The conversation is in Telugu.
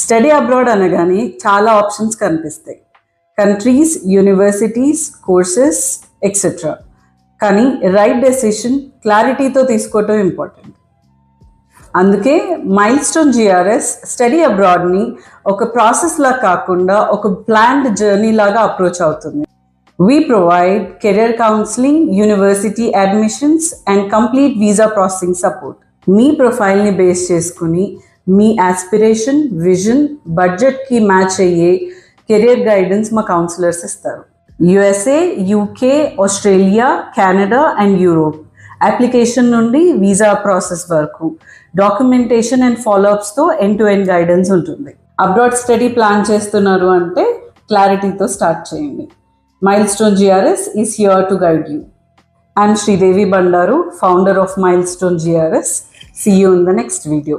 స్టడీ అబ్రాడ్ అనగానే చాలా ఆప్షన్స్ కనిపిస్తాయి, కంట్రీస్, యూనివర్సిటీస్, కోర్సెస్ ఎక్సెట్రా. కానీ రైట్ డెసిషన్ క్లారిటీతో తీసుకోవటం ఇంపార్టెంట్. అందుకే మైల్స్టోన్ జిఆర్ఎస్ స్టడీ అబ్రాడ్ని ఒక ప్రాసెస్లా కాకుండా ఒక ప్లాన్డ్ జర్నీ లాగా అప్రోచ్ అవుతుంది. We provide career counseling, university admissions and complete visa processing support. మీ ప్రొఫైల్ని బేస్ చేసుకుని మీ ఆస్పిరేషన్, విజన్, బడ్జెట్కి మ్యాచ్ అయ్యే కెరియర్ గైడెన్స్ మా కౌన్సిలర్స్ ఇస్తారు. USA, UK, Australia, Canada and Europe application నుండి వీసా ప్రాసెస్ వరకు డాక్యుమెంటేషన్ అండ్ ఫాలోఅప్స్తో ఎండ్ టు ఎండ్ గైడెన్స్ ఉంటుంది. అబ్రాడ్ స్టడీ ప్లాన్ చేస్తున్నారు అంటే క్లారిటీతో స్టార్ట్ చేయండి. Milestone GRS is here to guide you. I'm Sridevi Bandaru, founder of Milestone GRS. See you in the next video.